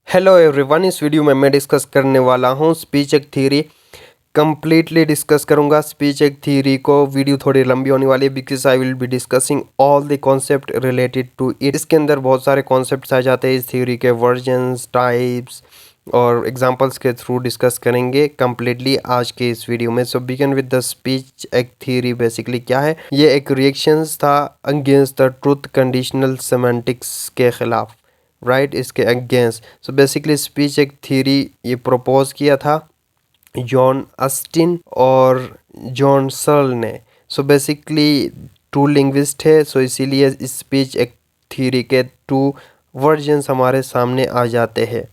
Hello everyone. इस video में मैं डिस्कस करने वाला हूँ speech act theory. Completely discuss करूँगा स्पीच एक थ्योरी को। वीडियो थोड़ी लंबी होने वाली है because I will be discussing all the concept related to it. इसके अंदर बहुत सारे कॉन्सेप्ट्स आ जाते हैं इस थ्योरी के, वर्जन्स, टाइप्स और एग्जांपल्स के थ्रू डिस्कस करेंगे कंप्लीटली आज के इस वीडियो में। सो begin with the speech act theory. Basically क्या है, ये एक रिएक्शंस था against the truth conditional semantics के खिलाफ, राइट, इसके against. So basically speech act theory ये प्रपोज किया था जॉन अस्टिन और जॉन सर्ल ने। सो बेसिकली टू लिंग्विस्ट है, सो इसीलिए इस स्पीच एक थ्योरी के टू वर्जन्स हमारे सामने आ जाते हैं।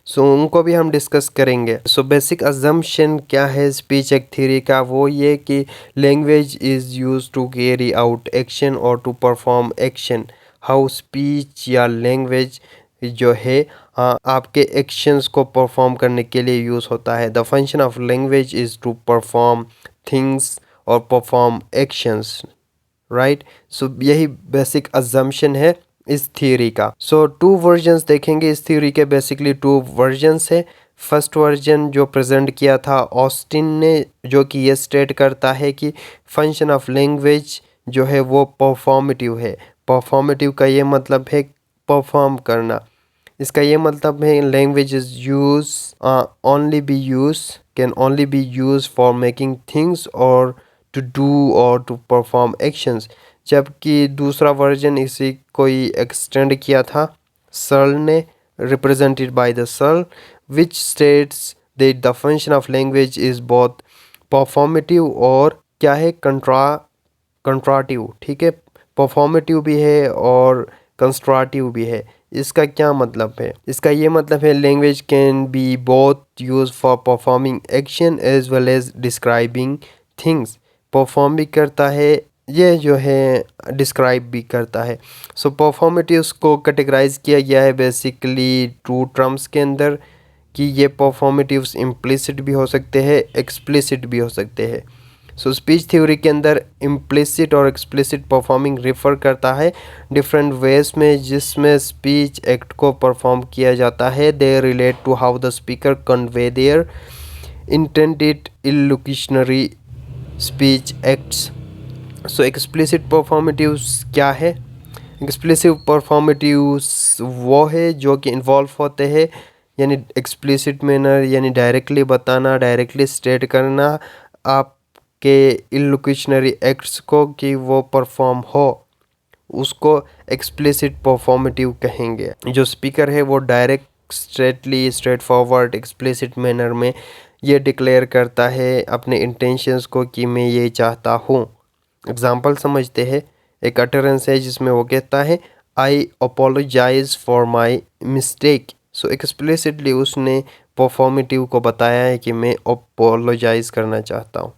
सो उनको भी हम डिस्कस करेंगे। सो बेसिक अजम्पशन क्या है स्पीच एक थ्योरी का, वो ये कि language is use to carry out action और to perform action. How speech या लैंग्वेज जो है आपके एक्शंस को परफॉर्म करने के लिए यूज़ होता है। The function of language is to perform things और परफॉर्म एक्शंस, राइट। सो यही बेसिक अजम्पशन है इस थ्योरी का। सो टू वर्जन्स देखेंगे इस थ्योरी के। बेसिकली टू वर्जन्स है। फर्स्ट वर्जन जो प्रेजेंट किया था ऑस्टिन ने, जो कि ये स्टेट करता है कि फंक्शन ऑफ लैंग्वेज जो है वो परफॉर्मेटिव है। परफॉर्मेटिव का ये मतलब है परफॉर्म करना। इसका ये मतलब है language is use only B use can only B use for making things और टू डू और टू परफॉर्म एक्शंस। जबकि दूसरा वर्जन इसी कोई एक्सटेंड किया था सर्ल ने, represented by the Searle, which states that the function of language is both performative और क्या है कंट्राटिव। ठीक है, परफॉर्मेटिव भी है और कंस्ट्राटिव भी है। इसका क्या मतलब है? इसका ये मतलब है language can be both use for performing action as well as describing things. Perform भी करता है ये जो है, डिस्क्राइब भी करता है। सो परफॉर्मेटिव्स को कैटेगराइज किया गया है बेसिकली टू टर्म्स के अंदर कि ये परफॉर्मेटिव्स इम्प्लिसिट भी हो सकते हैं, एक्सप्लिसिट भी हो सकते हैं। सो स्पीच थ्योरी के अंदर इम्प्लिसिट और एक्सप्लिसिट परफॉर्मिंग रेफर करता है डिफरेंट वेज में जिसमें स्पीच एक्ट को परफॉर्म किया जाता है। They relate to how the speaker convey their intended illocutionary speech acts. So explicit performatives क्या है? एक्सप्लिसिट परफॉर्मेटिव्स वो है जो कि इन्वॉल्व होते हैं, यानी एक्सप्लिसिट मैनर यानी डायरेक्टली बताना, डायरेक्टली स्टेट करना आपके इलोक्यूशनरी एक्ट्स को कि वो परफॉर्म हो, उसको एक्सप्लिसिट परफॉर्मेटिव कहेंगे। जो स्पीकर है वो direct straightly straight forward explicit manner में ये डिक्लेयर करता है अपने इंटेंशंस को कि मैं ये चाहता हूँ। एग्जाम्पल समझते हैं। एक अटरेंस है जिसमें वो कहता है I apologise for my mistake. So explicitly उसने परफॉर्मेटिव को बताया है कि मैं अपोलोजाइज करना चाहता हूँ,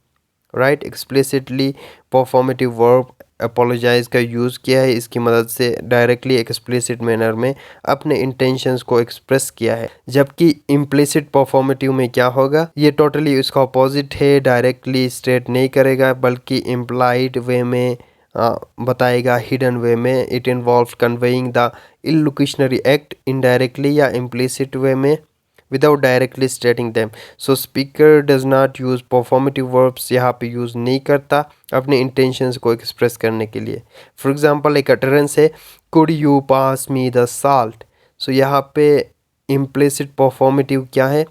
right. Explicitly performative verb apologise का यूज़ किया है, इसकी मदद से डायरेक्टली एक्सप्लिसिट मैनर में अपने इंटेंशंस को एक्सप्रेस किया है। जबकि इम्प्लिसिट परफॉर्मेटिव में क्या होगा, ये टोटली इसका अपोजिट है, डायरेक्टली स्टेट नहीं करेगा बल्कि इम्प्लाइड वे में बताएगा, हिडन वे में। It involve conveying the illocutionary act indirectly या इम्प्लिसिट वे में without directly stating them. So speaker does not use performative verbs, यहाँ पे यूज़ नहीं करता अपने intentions को express करने के लिए। For example एक utterance है could you pass me the salt। So यहाँ पे implicit performative क्या है,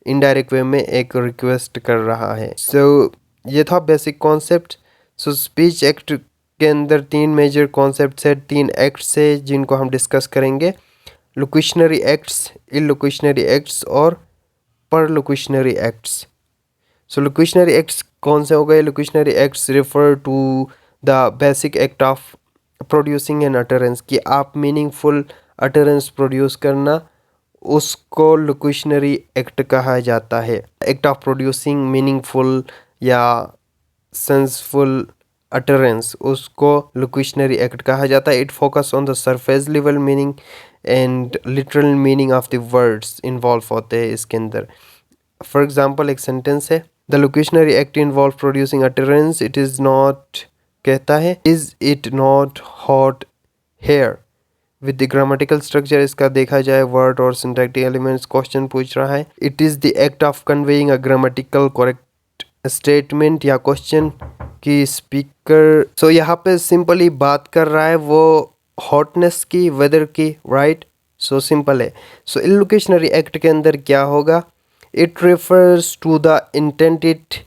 indirect way में एक request कर रहा है। So ये था basic concept। So speech act के अंदर तीन मेजर कॉन्सेप्ट है, तीन एक्ट्स है जिनको हम डिस्कस करेंगे। लोक्यूशनरी एक्ट्स, इलोक्यूशनरी एक्ट्स और परलोक्यूशनरी एक्ट्स। सो लोक्यूशनरी एक्ट्स कौन से हो गए? Locutionary acts refer to the basic act of producing an utterance, कि आप मीनिंगफुल अटरेंस प्रोड्यूस करना, उसको लोक्यूशनरी एक्ट कहा जाता है। एक्ट ऑफ प्रोड्यूसिंग मीनिंगफुल या सेंसफुल अटरेंस, उसको लोक्यूशनरी एक्ट कहा जाता है। It focus on the surface level meaning and literal meaning of the words involve होते हैं इसके अंदर। फॉर एग्जांपल एक सेंटेंस है the locutionary act involve producing utterance it is not, कहता है is it not hot here, with the grammatical structure इसका देखा जाए वर्ड और सिंटैक्टिक एलिमेंट्स क्वेश्चन पूछ रहा है। It is the act of conveying a grammatical correct statement या क्वेश्चन की स्पीकर। सो यहाँ पे सिंपली बात कर रहा है वो हॉटनेस की, वेदर की, राइट। सो सिंपल है। सो इलोक्यूशनरी एक्ट के अंदर क्या होगा, it refers to the intended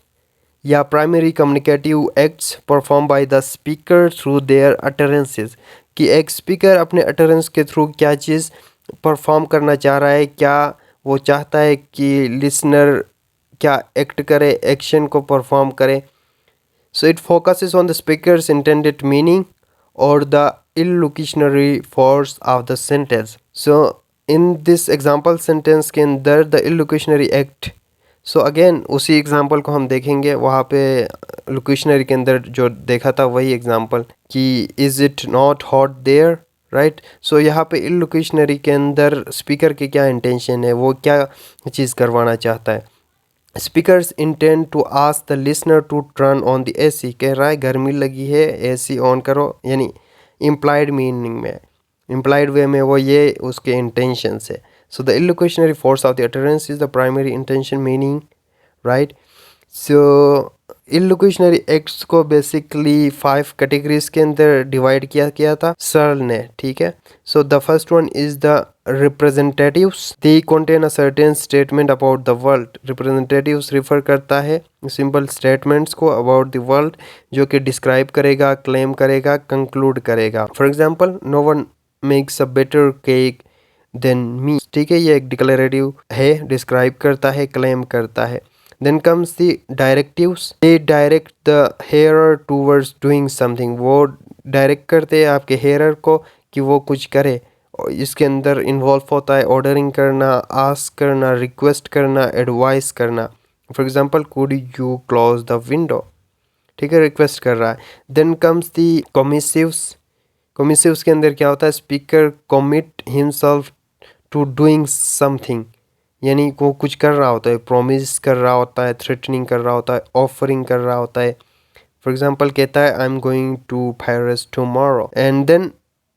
या primary communicative acts perform by the speaker through their utterances, कि एक स्पीकर अपने अटरेंस के थ्रू क्या चीज़ परफॉर्म करना चाह रहा है, क्या वो चाहता है कि लिसनर क्या एक्ट करे, एक्शन को परफॉर्म करे। So it focuses on the speaker's intended meaning और the illocutionary force of the sentence. So in this example sentence के अंदर the illocutionary act, so again उसी एग्जांपल को हम देखेंगे, वहाँ पे लोकेशनरी के अंदर जो देखा था वही एग्जांपल कि is it not hot there, right. So यहाँ पे इलोक्यूशनरी के अंदर स्पीकर की क्या इंटेंशन है, वो क्या चीज़ करवाना चाहता है। Speakers intend to ask the listener to turn on the AC, कह रहा है गर्मी लगी है एसी ऑन करो, यानी इम्प्लाइड मीनिंग में, इम्प्लाइड वे में वो ये उसके इंटेंशन है। So the illocutionary force of the utterance is the primary intention meaning, right? So illocutionary acts को basically 5 categories के अंदर divide किया था सर्ल ने, ठीक है। So the first one is the representatives. They contain a certain statement about the world. Representatives refer करता है simple statements को about the world, जो कि describe करेगा, claim करेगा, conclude करेगा। For example, no one makes a better cake than me, ठीक है, ये एक डिक्लेरेटिव है, डिस्क्राइब करता है, क्लेम करता है। Then comes the directives, they direct the hearer towards doing something, वो डायरेक्ट करते हैं आपके हेयरर को कि वो कुछ करे। इसके अंदर इन्वॉल्व होता है ऑर्डरिंग करना, आस्क करना, रिक्वेस्ट करना, एडवाइस करना। For example could you close the window, ठीक है, रिक्वेस्ट कर रहा है। Then comes the commissives, commissives के अंदर क्या होता है, speaker commit himself to doing something, यानी वो कुछ कर रहा होता है, प्रॉमिस कर रहा होता है, थ्रेटनिंग कर रहा होता है, ऑफरिंग कर रहा होता है। फॉर एग्जांपल कहता है I am going to Paris tomorrow. And then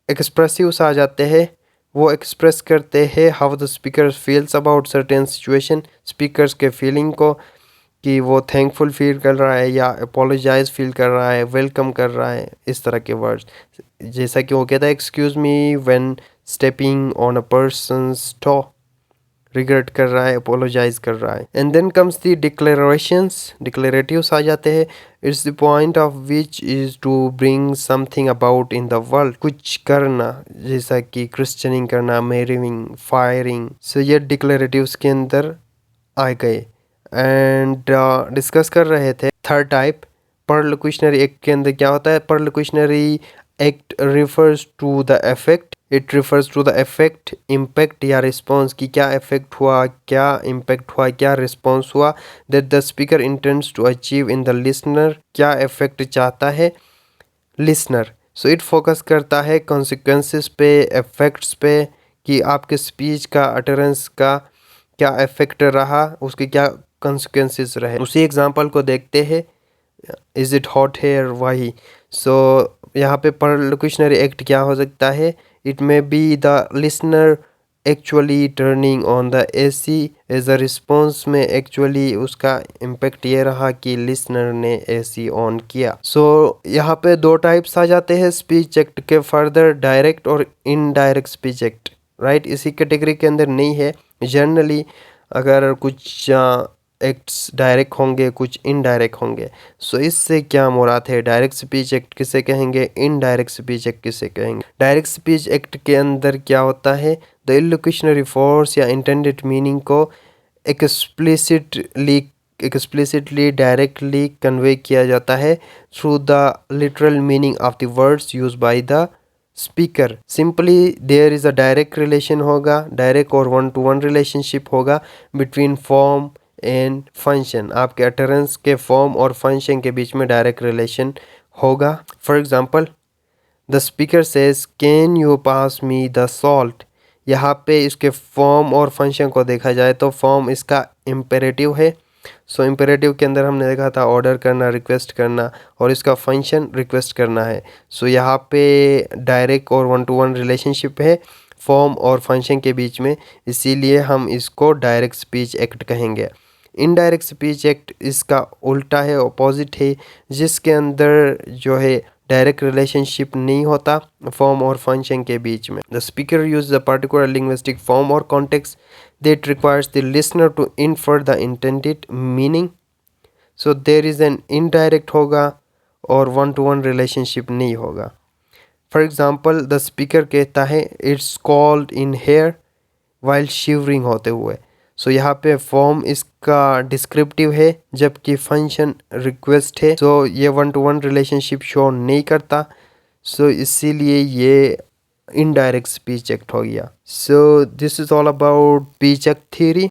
expressives आ जाते हैं, वो एक्सप्रेस करते हैं how the speaker feels about certain situation, speakers के फीलिंग को, कि वो थैंकफुल फील कर रहा है या अपोलोजाइज फील कर रहा है, वेलकम कर रहा है, इस तरह के वर्ड्स। जैसा कि वो कहता है excuse me when stepping on a person's toe, regret कर रहा है, अपोलोजाइज कर रहा है। And then comes the declarations, declaratives आ जाते हैं। It's the point of which is to bring something about in the world, कुछ करना, जैसा कि क्रिश्चनिंग करना, मैरिंग, फायरिंग। सो ये डिक्लेरेटिव्स के अंदर आ गए। एंड डिस्कस कर रहे थे थर्ड टाइप परलोक्यूशनरी एक्ट के अंदर क्या होता है। Perlocutionary act refers to the effect, it refers to the effect, impact या रिस्पॉन्स, की क्या इफेक्ट हुआ, क्या इम्पैक्ट हुआ, क्या रिस्पॉन्स हुआ, that the speaker intends to achieve in the listener, क्या इफेक्ट चाहता है लिसनर। सो इट फोकस करता है कॉन्सिक्वेंसेस पे, इफेक्ट्स पे, कि आपके स्पीच का, अटरेंस का क्या इफेक्ट रहा, उसके क्या कॉन्सिक्वेंसेस रहे। उसी एग्जांपल को देखते हैं, इज़ इट हॉट हेयर, वही। सो यहाँ पे परलोक्यूशनरी एक्ट क्या हो सकता है, it may be the listener actually turning on the AC, as a response में एक्चुअली उसका इम्पेक्ट ये रहा कि लिसनर ने एसी ऑन किया। सो यहाँ पे 2 टाइप्स आ जाते हैं स्पीच एक्ट के फर्दर, डायरेक्ट और इनडायरेक्ट स्पीच एक्ट, राइट। इसी कैटेगरी के अंदर नहीं है। जनरली अगर कुछ एक्ट्स डायरेक्ट होंगे, कुछ इनडायरेक्ट होंगे। सो इससे क्या मुराद है, डायरेक्ट स्पीच एक्ट किसे कहेंगे, इनडायरेक्ट स्पीच एक्ट किसे कहेंगे। डायरेक्ट स्पीच एक्ट के अंदर क्या होता है, द इलोक्यूशनरी फोर्स या इंटेंडेड मीनिंग को एक्सप्लिसिटली डायरेक्टली कन्वे किया जाता है through the literal meaning of the words use by the speaker. Simply there is a direct relation होगा, डायरेक्ट और 1-to-1 रिलेशनशिप होगा बिटवीन फॉर्म एंड फंक्शन, आपके utterance के फॉर्म और फंक्शन के बीच में डायरेक्ट रिलेशन होगा। For example the speaker says can you pass me the salt, यहाँ पे इसके फॉर्म और फंक्शन को देखा जाए तो फॉर्म इसका इम्पेरेटिव है सो इम्पेरेटिव के अंदर हमने देखा था ऑर्डर करना, रिक्वेस्ट करना, और इसका फंक्शन रिक्वेस्ट करना है। सो यहाँ पे डायरेक्ट और वन टू वन रिलेशनशिप है फॉर्म और फंक्शन के बीच में, इसीलिए हम इसको डायरेक्ट स्पीच एक्ट कहेंगे। इनडायरेक्ट स्पीच एक्ट इसका उल्टा है, ऑपोजिट है, जिसके अंदर जो है डायरेक्ट रिलेशनशिप नहीं होता फॉर्म और फंक्शन के बीच में। The speaker use the particular linguistic form और context that requires the listener to infer the intended meaning. So there is an indirect होगा और वन टू वन रिलेशनशिप नहीं होगा। फॉर एग्जाम्पल द स्पीकर कहता है it's cold in here while shivering होते हुए। सो यहाँ पे फॉर्म इसका डिस्क्रिप्टिव है जबकि फंक्शन रिक्वेस्ट है। सो ये one two one relationship show नहीं करता, सो इसीलिए ये इनडायरेक्ट स्पीच एक्ट हो गया। So this is all about speech act theory.